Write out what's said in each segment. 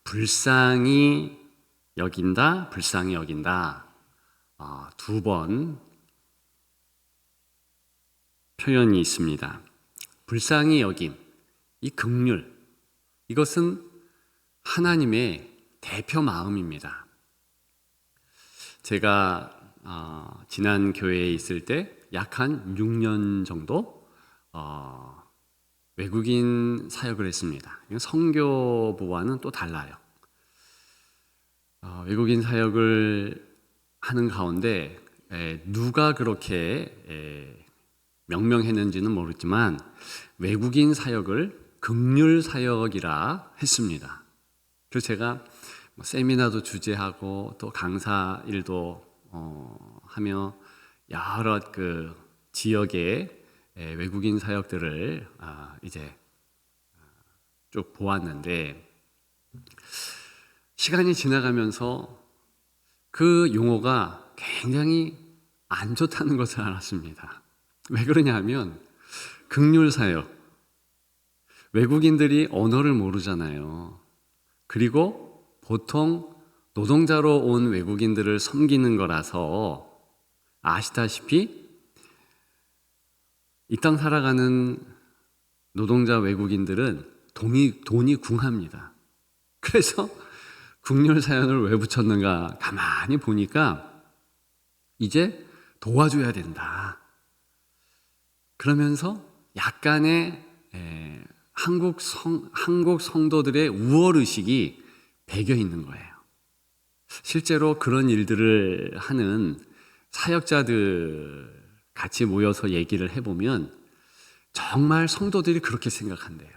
불쌍히 여긴다, 불쌍히 여긴다. 두 번 표현이 있습니다. 불쌍히 여김, 이 긍휼, 이것은 하나님의 대표 마음입니다. 제가 지난 교회에 있을 때 약 한 6년 정도 외국인 사역을 했습니다. 선교부와는 또 달라요. 외국인 사역을 하는 가운데 누가 그렇게 명명했는지는 모르지만 외국인 사역을 긍휼 사역이라 했습니다. 그래서 제가 세미나도 주재하고 또 강사 일도 하며 여러 그 지역의 외국인 사역들을 이제 쭉 보았는데, 시간이 지나가면서 그 용어가 굉장히 안 좋다는 것을 알았습니다. 왜 그러냐 하면 긍휼 사역, 외국인들이 언어를 모르잖아요. 그리고 보통 노동자로 온 외국인들을 섬기는 거라서 아시다시피 이 땅 살아가는 노동자 외국인들은 돈이 궁합니다. 그래서 긍휼 사연을 왜 붙였는가 가만히 보니까 이제 도와줘야 된다. 그러면서 약간의 한국 성도들의 우월의식이 배겨 있는 거예요. 실제로 그런 일들을 하는 사역자들 같이 모여서 얘기를 해보면 정말 성도들이 그렇게 생각한대요.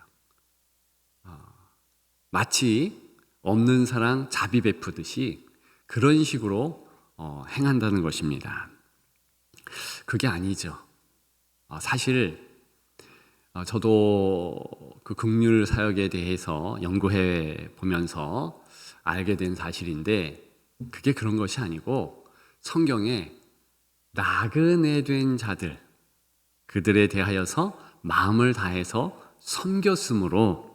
마치 없는 사랑 자비 베푸듯이 그런 식으로 행한다는 것입니다. 그게 아니죠. 사실 저도 그 긍휼 사역에 대해서 연구해 보면서 알게 된 사실인데, 그게 그런 것이 아니고 성경에 나그네 된 자들, 그들에 대하여서 마음을 다해서 섬겼으므로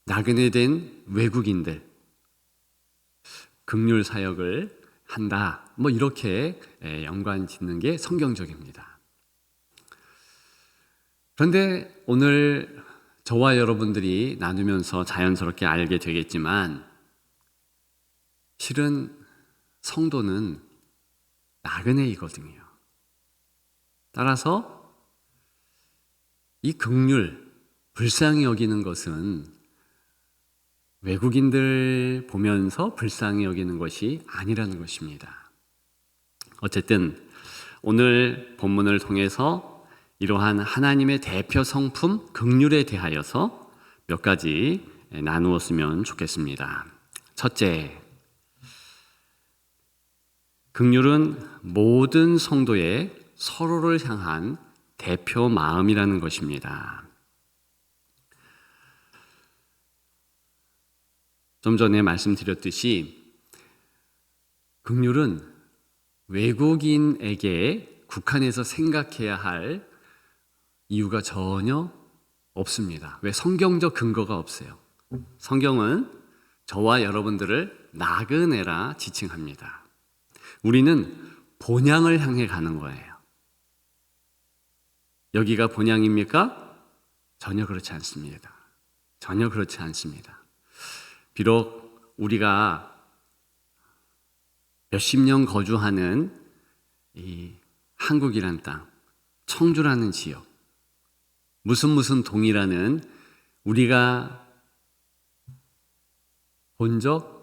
나그네 된 외국인들 긍휼 사역을 한다, 이렇게 연관 짓는 게 성경적입니다. 그런데 오늘 저와 여러분들이 나누면서 자연스럽게 알게 되겠지만, 실은 성도는 나그네이거든요. 따라서 이 긍휼, 불쌍히 여기는 것은 외국인들 보면서 불쌍히 여기는 것이 아니라는 것입니다. 어쨌든 오늘 본문을 통해서 이러한 하나님의 대표 성품 긍휼에 대하여서 몇 가지 나누었으면 좋겠습니다. 첫째, 긍휼은 모든 성도의 서로를 향한 대표 마음이라는 것입니다. 좀 전에 말씀드렸듯이 긍휼은 외국인에게 국한해서 생각해야 할 이유가 전혀 없습니다. 왜? 성경적 근거가 없어요. 성경은 저와 여러분들을 나그네라 지칭합니다. 우리는 본향을 향해 가는 거예요. 여기가 본향입니까? 전혀 그렇지 않습니다. 전혀 그렇지 않습니다. 비록 우리가 몇십 년 거주하는 이 한국이란 땅, 청주라는 지역, 무슨 동이라는 우리가 본 적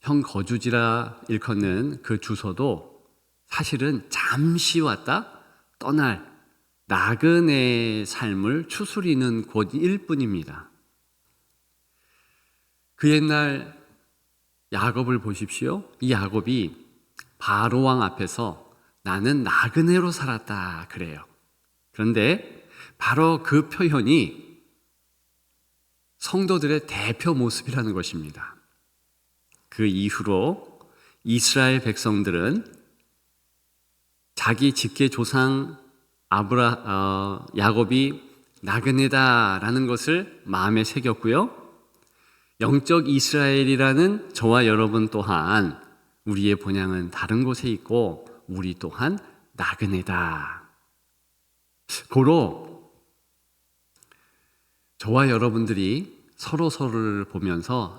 형 거주지라 일컫는 그 주소도 사실은 잠시 왔다 떠날 나그네 삶을 추스리는 곳일 뿐입니다. 그 옛날 야곱을 보십시오. 이 야곱이 바로왕 앞에서 나는 나그네로 살았다 그래요. 그런데 바로 그 표현이 성도들의 대표 모습이라는 것입니다. 그 이후로 이스라엘 백성들은 자기 직계 조상 야곱이 나그네다라는 것을 마음에 새겼고요. 영적 이스라엘이라는 저와 여러분 또한 우리의 본향은 다른 곳에 있고 우리 또한 나그네다. 고로 저와 여러분들이 서로를 보면서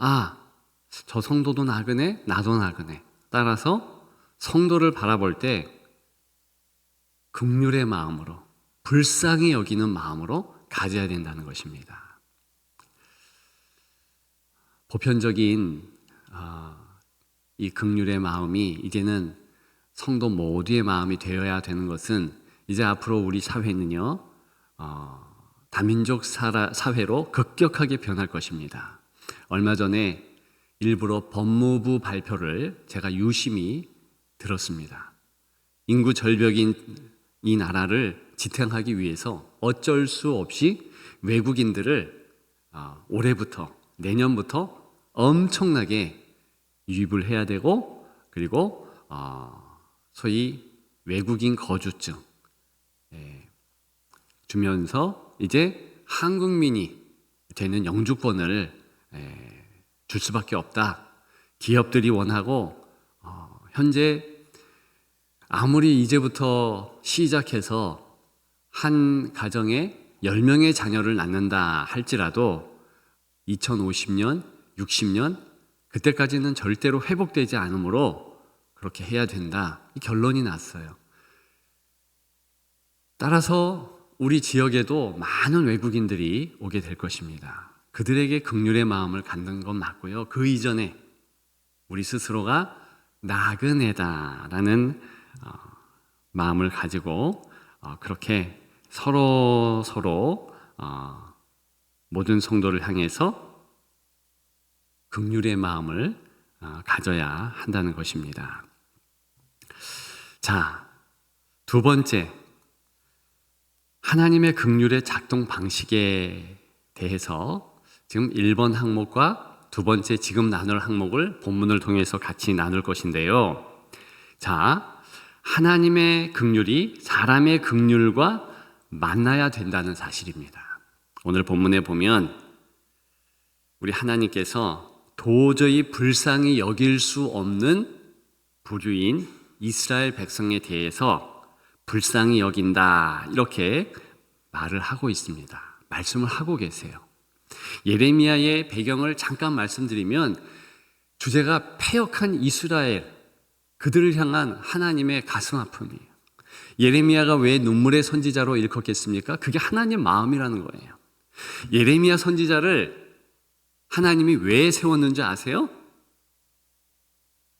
저 성도도 나그네, 나도 나그네. 따라서 성도를 바라볼 때 긍휼의 마음으로, 불쌍히 여기는 마음으로 가져야 된다는 것입니다. 보편적인 이 긍휼의 마음이 이제는 성도 모두의 마음이 되어야 되는 것은 이제 앞으로 우리 사회는요 다민족 사회로 급격하게 변할 것입니다. 얼마 전에 일부러 법무부 발표를 제가 유심히 들었습니다. 인구 절벽인 이 나라를 지탱하기 위해서 어쩔 수 없이 외국인들을 올해부터 내년부터 엄청나게 유입을 해야 되고, 그리고 소위 외국인 거주증 주면서 이제 한국민이 되는 영주권을 줄 수밖에 없다. 기업들이 원하고 현재 아무리 이제부터 시작해서 한 가정에 10명의 자녀를 낳는다 할지라도 2050년, 60년 그때까지는 절대로 회복되지 않으므로 그렇게 해야 된다. 이 결론이 났어요. 따라서 우리 지역에도 많은 외국인들이 오게 될 것입니다. 그들에게 긍휼의 마음을 갖는 건 맞고요. 그 이전에 우리 스스로가 나그네다라는 마음을 가지고 그렇게 서로 모든 성도를 향해서 긍휼의 마음을 가져야 한다는 것입니다. 자, 두 번째, 하나님의 긍휼의 작동 방식에 대해서 지금 1번 항목과 두 번째 지금 나눌 항목을 본문을 통해서 같이 나눌 것인데요. 자, 하나님의 긍휼이 사람의 긍휼과 만나야 된다는 사실입니다. 오늘 본문에 보면 우리 하나님께서 도저히 불쌍히 여길 수 없는 부류인 이스라엘 백성에 대해서 불쌍히 여긴다 이렇게 말을 하고 있습니다. 말씀을 하고 계세요. 예레미야의 배경을 잠깐 말씀드리면 주제가 패역한 이스라엘, 그들을 향한 하나님의 가슴 아픔이에요. 예레미야가 왜 눈물의 선지자로 일컫겠습니까? 그게 하나님 마음이라는 거예요. 예레미야 선지자를 하나님이 왜 세웠는지 아세요?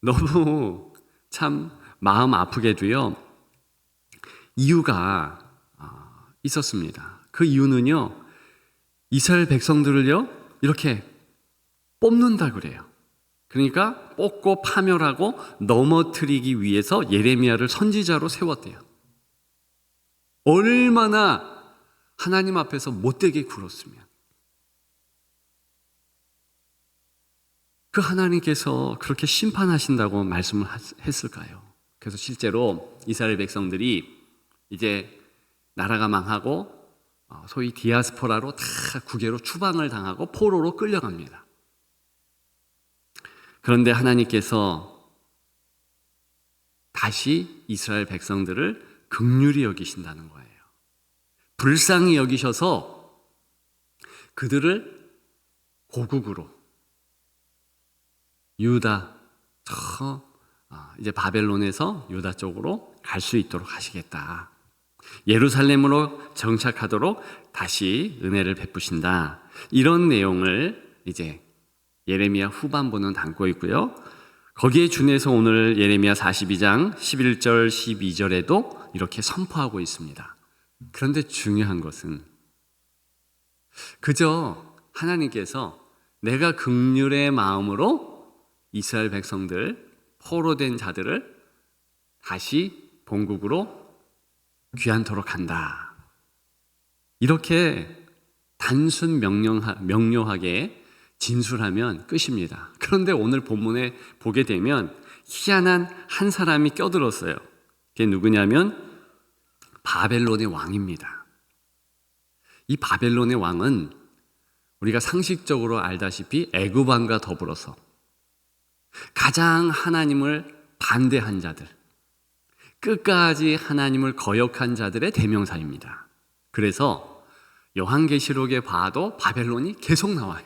너무 참 마음 아프게도요 이유가 있었습니다. 그 이유는요 이스라엘 백성들을요 이렇게 뽑는다 그래요. 그러니까 뽑고 파멸하고 넘어뜨리기 위해서 예레미야를 선지자로 세웠대요. 얼마나 하나님 앞에서 못되게 굴었으면 그 하나님께서 그렇게 심판하신다고 말씀을 했을까요? 그래서 실제로 이스라엘 백성들이 이제 나라가 망하고 소위 디아스포라로 다 국외로 추방을 당하고 포로로 끌려갑니다. 그런데 하나님께서 다시 이스라엘 백성들을 긍휼히 여기신다는 거예요. 불쌍히 여기셔서 그들을 고국으로 유다, 이제 바벨론에서 유다 쪽으로 갈 수 있도록 하시겠다. 예루살렘으로 정착하도록 다시 은혜를 베푸신다. 이런 내용을 이제 예레미야 후반부는 담고 있고요. 거기에 준해서 오늘 예레미야 42장 11절 12절에도 이렇게 선포하고 있습니다. 그런데 중요한 것은 그저 하나님께서 내가 긍휼의 마음으로 이스라엘 백성들, 포로된 자들을 다시 본국으로 귀환토록 한다. 이렇게 단순 명료하게 진술하면 끝입니다. 그런데 오늘 본문에 보게 되면 희한한 한 사람이 껴들었어요. 그게 누구냐면 바벨론의 왕입니다. 이 바벨론의 왕은 우리가 상식적으로 알다시피 애굽 왕과 더불어서 가장 하나님을 반대한 자들, 끝까지 하나님을 거역한 자들의 대명사입니다. 그래서 요한계시록에 봐도 바벨론이 계속 나와요.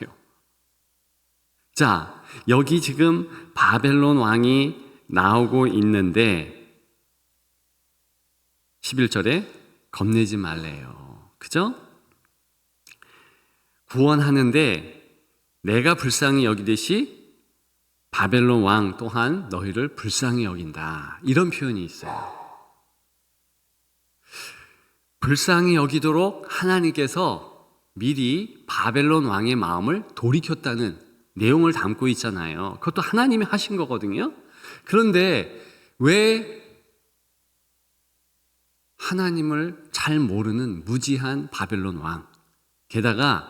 자, 여기 지금 바벨론 왕이 나오고 있는데 11절에 겁내지 말래요. 그죠? 구원하는데 내가 불쌍히 여기듯이 바벨론 왕 또한 너희를 불쌍히 여긴다. 이런 표현이 있어요. 불쌍히 여기도록 하나님께서 미리 바벨론 왕의 마음을 돌이켰다는 내용을 담고 있잖아요. 그것도 하나님이 하신 거거든요. 그런데 왜 하나님을 잘 모르는 무지한 바벨론 왕, 게다가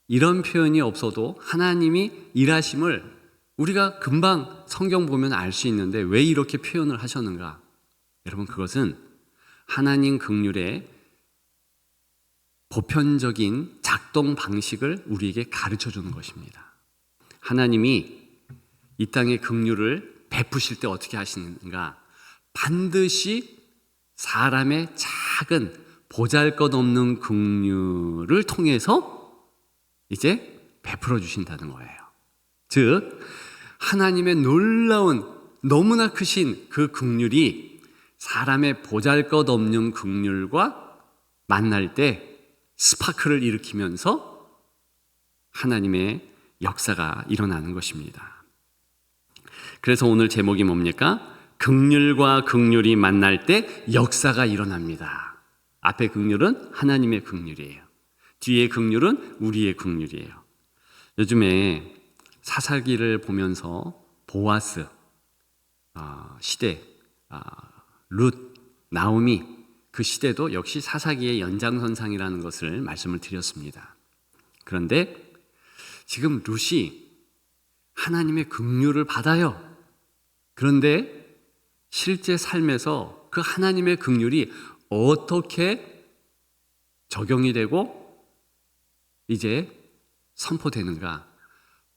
이런 표현이 없어도 하나님이 일하심을 우리가 금방 성경 보면 알 수 있는데 왜 이렇게 표현을 하셨는가? 여러분, 그것은 하나님 긍휼의 보편적인 작동 방식을 우리에게 가르쳐 주는 것입니다. 하나님이 이 땅의 긍휼을 베푸실 때 어떻게 하시는가? 반드시 사람의 작은 보잘것없는 긍휼을 통해서 이제 베풀어 주신다는 거예요. 즉 하나님의 놀라운 너무나 크신 그 긍휼이 사람의 보잘것없는 긍휼과 만날 때 스파크를 일으키면서 하나님의 역사가 일어나는 것입니다. 그래서 오늘 제목이 뭡니까? 긍휼과 긍휼이 만날 때 역사가 일어납니다. 앞에 긍휼은 하나님의 긍휼이에요. 뒤에 긍휼은 우리의 긍휼이에요. 요즘에 사사기를 보면서 보아스 시대, 룻, 나오미 그 시대도 역시 사사기의 연장선상이라는 것을 말씀을 드렸습니다. 그런데 지금 룻이 하나님의 긍휼을 받아요. 그런데 실제 삶에서 그 하나님의 긍휼이 어떻게 적용이 되고 이제 선포되는가?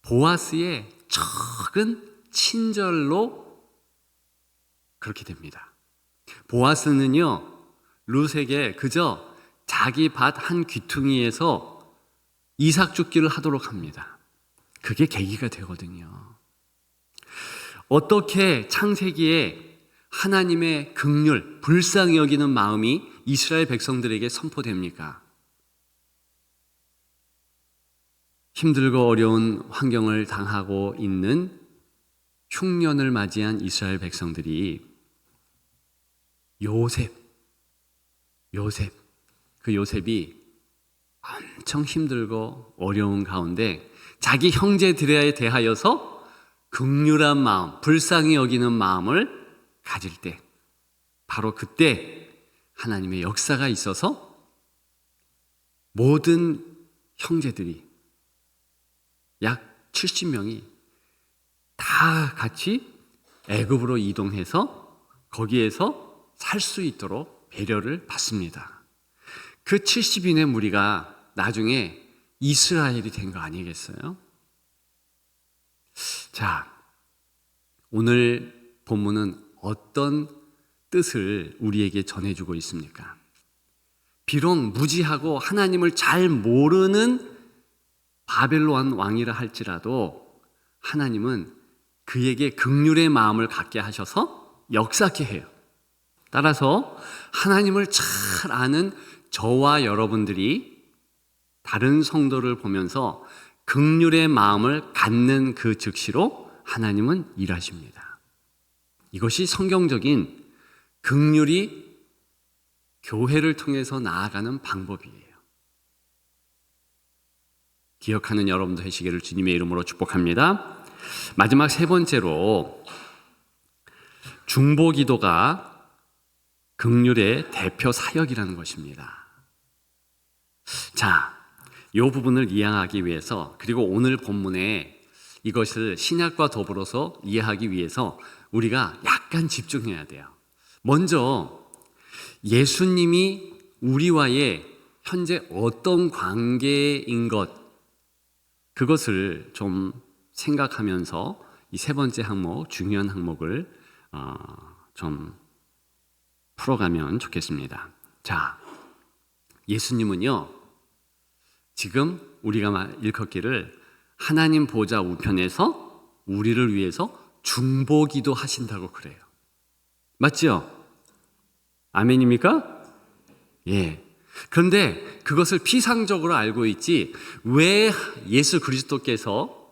보아스의 적은 친절로 그렇게 됩니다. 보아스는요, 룻에게 그저 자기 밭 한 귀퉁이에서 이삭 줍기를 하도록 합니다. 그게 계기가 되거든요. 어떻게 창세기에 하나님의 긍휼, 불쌍히 여기는 마음이 이스라엘 백성들에게 선포됩니까? 힘들고 어려운 환경을 당하고 있는 흉년을 맞이한 이스라엘 백성들이 그 요셉이 엄청 힘들고 어려운 가운데 자기 형제들에 대하여서 긍휼한 마음, 불쌍히 여기는 마음을 가질 때 바로 그때 하나님의 역사가 있어서 모든 형제들이 약 70명이 다 같이 애굽으로 이동해서 거기에서 살 수 있도록 배려를 받습니다. 그 70인의 무리가 나중에 이스라엘이 된 거 아니겠어요? 자, 오늘 본문은 어떤 뜻을 우리에게 전해주고 있습니까? 비록 무지하고 하나님을 잘 모르는 바벨론 왕이라 할지라도 하나님은 그에게 긍휼의 마음을 갖게 하셔서 역사케 해요. 따라서 하나님을 잘 아는 저와 여러분들이 다른 성도를 보면서 긍휼의 마음을 갖는 그 즉시로 하나님은 일하십니다. 이것이 성경적인 긍휼이 교회를 통해서 나아가는 방법이에요. 기억하는 여러분도 되시기를 주님의 이름으로 축복합니다. 마지막 세 번째로 중보기도가 긍휼의 대표 사역이라는 것입니다. 자, 이 부분을 이해하기 위해서 그리고 오늘 본문에 이것을 신약과 더불어서 이해하기 위해서 우리가 약간 집중해야 돼요. 먼저 예수님이 우리와의 현재 어떤 관계인 것 그것을 좀 생각하면서 이 세 번째 항목, 중요한 항목을 좀 풀어가면 좋겠습니다. 자, 예수님은요, 지금 우리가 읽었기를 하나님 보좌 우편에서 우리를 위해서 중보기도 하신다고 그래요. 맞죠? 아멘입니까? 예. 그런데 그것을 피상적으로 알고 있지, 왜 예수 그리스도께서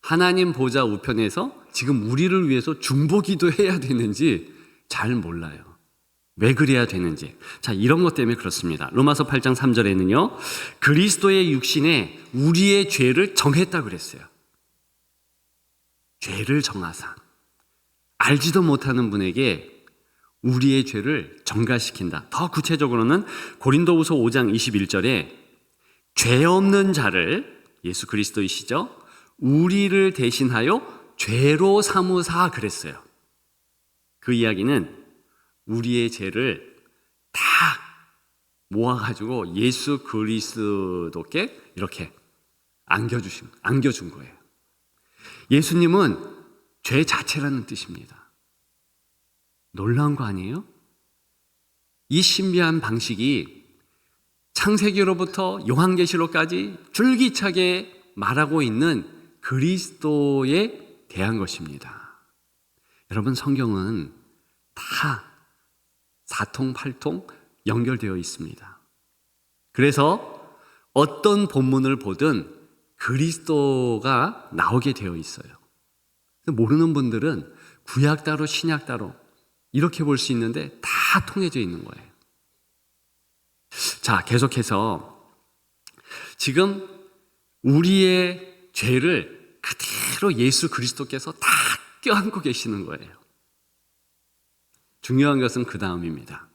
하나님 보좌 우편에서 지금 우리를 위해서 중보기도 해야 되는지 잘 몰라요. 왜 그래야 되는지. 자, 이런 것 때문에 그렇습니다. 로마서 8장 3절에는요, 그리스도의 육신에 우리의 죄를 정했다 그랬어요. 죄를 정하사 알지도 못하는 분에게 우리의 죄를 전가시킨다. 더 구체적으로는 고린도후서 5장 21절에 죄 없는 자를, 예수 그리스도이시죠, 우리를 대신하여 죄로 삼으사 그랬어요. 그 이야기는 우리의 죄를 다 모아가지고 예수 그리스도께 이렇게 안겨준 거예요. 예수님은 죄 자체라는 뜻입니다. 놀라운 거 아니에요? 이 신비한 방식이 창세기로부터 요한계시록까지 줄기차게 말하고 있는 그리스도에 대한 것입니다. 여러분, 성경은 다 사통팔통 연결되어 있습니다. 그래서 어떤 본문을 보든 그리스도가 나오게 되어 있어요. 모르는 분들은 구약 따로 신약 따로 이렇게 볼 수 있는데 다 통해져 있는 거예요. 자, 계속해서 지금 우리의 죄를 그대로 예수 그리스도께서 다 껴안고 계시는 거예요. 중요한 것은 그 다음입니다.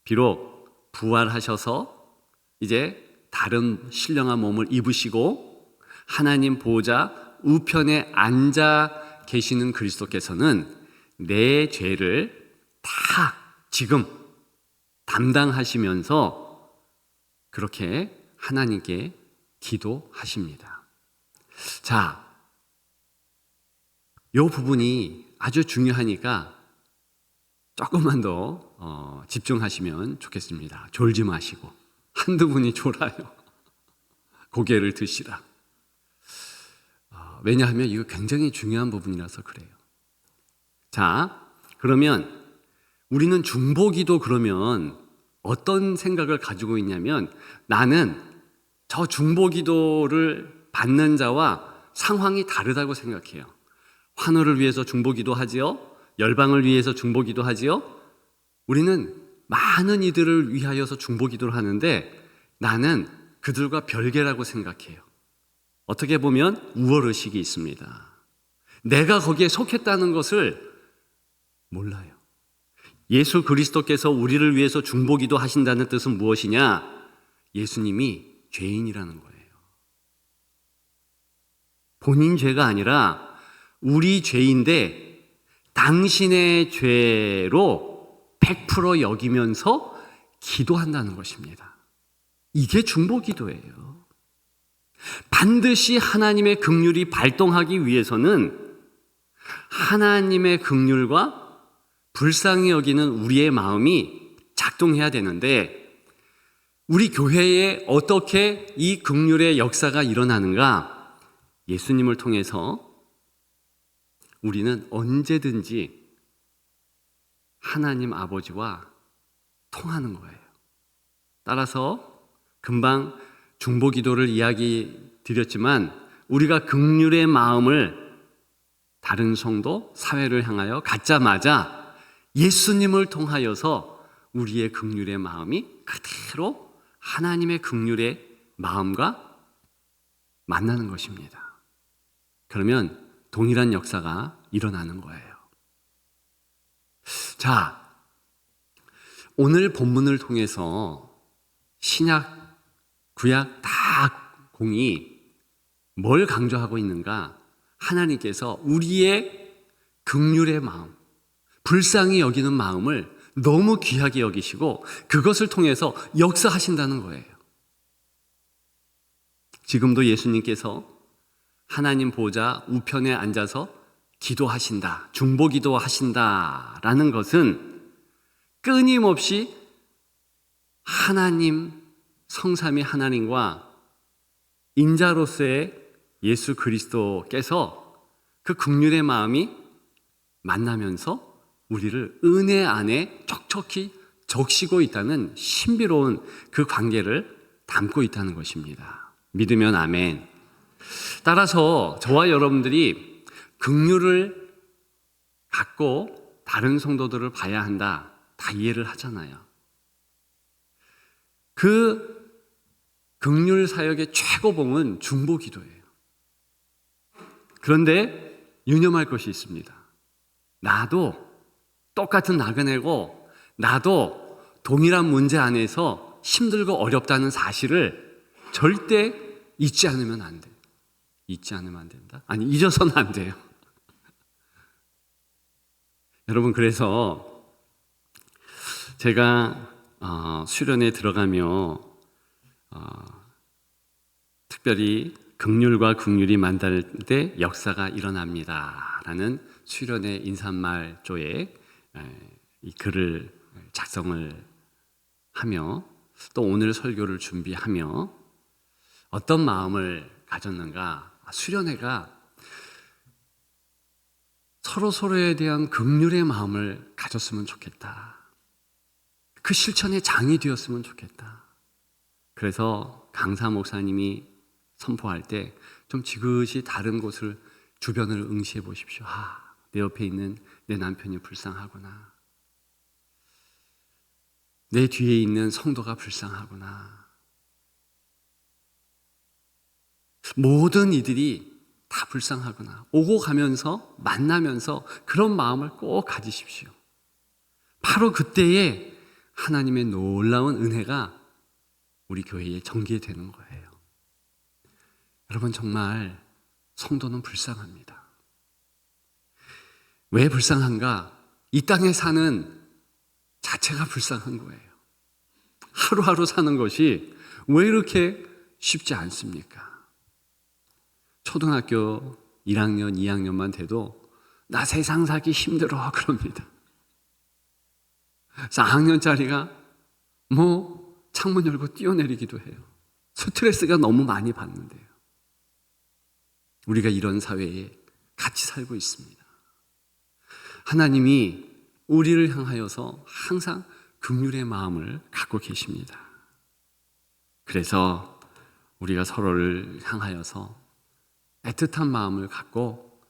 비록 부활하셔서 이제 다른 신령한 몸을 입으시고 하나님 보좌 우편에 앉아 계시는 그리스도께서는 내 죄를 다 지금 담당하시면서 그렇게 하나님께 기도하십니다. 자, 이 부분이 아주 중요하니까 조금만 더 집중하시면 좋겠습니다. 졸지 마시고, 한두 분이 졸아요. 고개를 드시라. 왜냐하면 이거 굉장히 중요한 부분이라서 그래요. 자, 그러면 우리는 중보기도 그러면 어떤 생각을 가지고 있냐면, 나는 저 중보기도를 받는 자와 상황이 다르다고 생각해요. 환호를 위해서 중보기도 하지요. 열방을 위해서 중보기도 하지요. 우리는 많은 이들을 위하여서 중보기도를 하는데 나는 그들과 별개라고 생각해요. 어떻게 보면 우월의식이 있습니다. 내가 거기에 속했다는 것을 몰라요. 예수 그리스도께서 우리를 위해서 중보기도 하신다는 뜻은 무엇이냐? 예수님이 죄인이라는 거예요. 본인 죄가 아니라 우리 죄인데 당신의 죄로 100% 여기면서 기도한다는 것입니다. 이게 중보기도예요. 반드시 하나님의 긍휼이 발동하기 위해서는 하나님의 긍휼과 불쌍히 여기는 우리의 마음이 작동해야 되는데, 우리 교회에 어떻게 이 긍휼의 역사가 일어나는가? 예수님을 통해서 우리는 언제든지 하나님 아버지와 통하는 거예요. 따라서 금방 중보기도를 이야기 드렸지만, 우리가 긍휼의 마음을 다른 성도, 사회를 향하여 갖자마자 예수님을 통하여서 우리의 긍휼의 마음이 그대로 하나님의 긍휼의 마음과 만나는 것입니다. 그러면 동일한 역사가 일어나는 거예요. 자, 오늘 본문을 통해서 신약, 구약 다 공이 뭘 강조하고 있는가? 하나님께서 우리의 긍휼의 마음, 불쌍히 여기는 마음을 너무 귀하게 여기시고 그것을 통해서 역사하신다는 거예요. 지금도 예수님께서 하나님 보좌 우편에 앉아서 기도하신다, 중보기도 하신다라는 것은 끊임없이 하나님, 성삼위 하나님과 인자로서의 예수 그리스도께서 그 긍휼의 마음이 만나면서 우리를 은혜 안에 촉촉히 적시고 있다는 신비로운 그 관계를 담고 있다는 것입니다. 믿으면 아멘. 따라서 저와 여러분들이 긍휼을 갖고 다른 성도들을 봐야 한다, 다 이해를 하잖아요. 그 긍휼 사역의 최고봉은 중보기도예요. 그런데 유념할 것이 있습니다. 나도 똑같은 나그네고 나도 동일한 문제 안에서 힘들고 어렵다는 사실을 절대 잊지 않으면 안 돼요. 잊지 않으면 안 된다? 아니, 잊어서는 안 돼요. 여러분, 그래서 제가 수련회 들어가며 특별히 긍휼과 긍휼이 만날 때 역사가 일어납니다 라는 수련회 인사말조에 이 글을 작성을 하며 또 오늘 설교를 준비하며 어떤 마음을 가졌는가. 수련회가 서로에 대한 긍휼의 마음을 가졌으면 좋겠다. 그 실천의 장이 되었으면 좋겠다. 그래서 강사 목사님이 선포할 때 좀 지그시 다른 곳을 주변을 응시해 보십시오. 내 옆에 있는 내 남편이 불쌍하구나. 내 뒤에 있는 성도가 불쌍하구나. 모든 이들이 다 불쌍하구나. 오고 가면서 만나면서 그런 마음을 꼭 가지십시오. 바로 그때에 하나님의 놀라운 은혜가 우리 교회에 전개되는 거예요. 여러분, 정말 성도는 불쌍합니다. 왜 불쌍한가? 이 땅에 사는 자체가 불쌍한 거예요. 하루하루 사는 것이 왜 이렇게 쉽지 않습니까? 초등학교 1학년, 2학년만 돼도 나 세상 살기 힘들어 그럽니다. 4학년짜리가 창문 열고 뛰어내리기도 해요. 스트레스가 너무 많이 받는데요. 우리가 이런 사회에 같이 살고 있습니다. 하나님이 우리를 향하여서 항상 긍휼의 마음을 갖고 계십니다. 그래서 우리가 서로를 향하여서 애틋한 마음을 갖고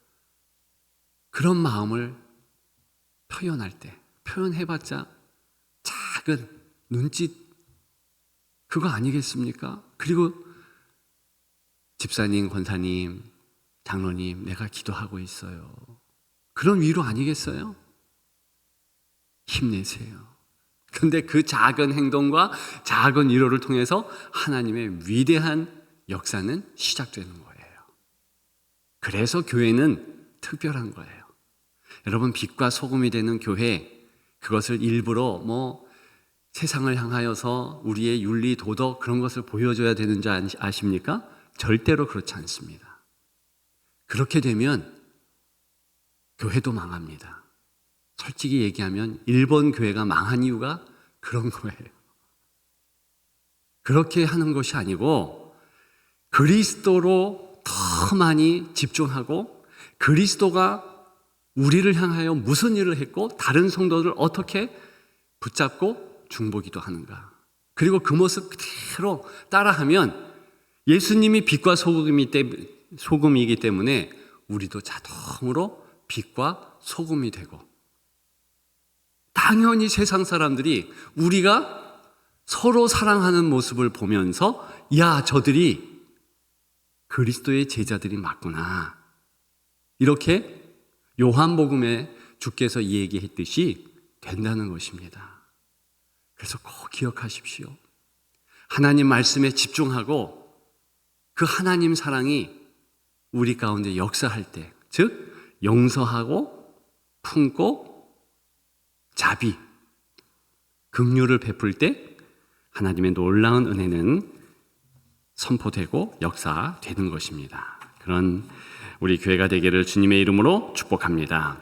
그런 마음을 표현할 때, 표현해봤자 작은 눈짓 그거 아니겠습니까? 그리고 집사님, 권사님, 장로님, 내가 기도하고 있어요. 그런 위로 아니겠어요? 힘내세요. 그런데 그 작은 행동과 작은 위로를 통해서 하나님의 위대한 역사는 시작되는 거예요. 그래서 교회는 특별한 거예요. 여러분, 빛과 소금이 되는 교회, 그것을 일부러 세상을 향하여서 우리의 윤리, 도덕 그런 것을 보여줘야 되는 줄 아십니까? 절대로 그렇지 않습니다. 그렇게 되면 교회도 망합니다. 솔직히 얘기하면 일본 교회가 망한 이유가 그런 거예요. 그렇게 하는 것이 아니고 그리스도로 더 많이 집중하고 그리스도가 우리를 향하여 무슨 일을 했고 다른 성도들을 어떻게 붙잡고 중보기도 하는가. 그리고 그 모습 그대로 따라하면 예수님이 빛과 소금이기 때문에 우리도 자동으로 빛과 소금이 되고 당연히 세상 사람들이 우리가 서로 사랑하는 모습을 보면서 야, 저들이 그리스도의 제자들이 맞구나. 이렇게 요한복음에 주께서 얘기했듯이 된다는 것입니다. 그래서 꼭 기억하십시오. 하나님 말씀에 집중하고 그 하나님 사랑이 우리 가운데 역사할 때, 즉 용서하고 품고 자비, 긍휼을 베풀 때 하나님의 놀라운 은혜는 선포되고 역사되는 것입니다. 그런 우리 교회가 되기를 주님의 이름으로 축복합니다.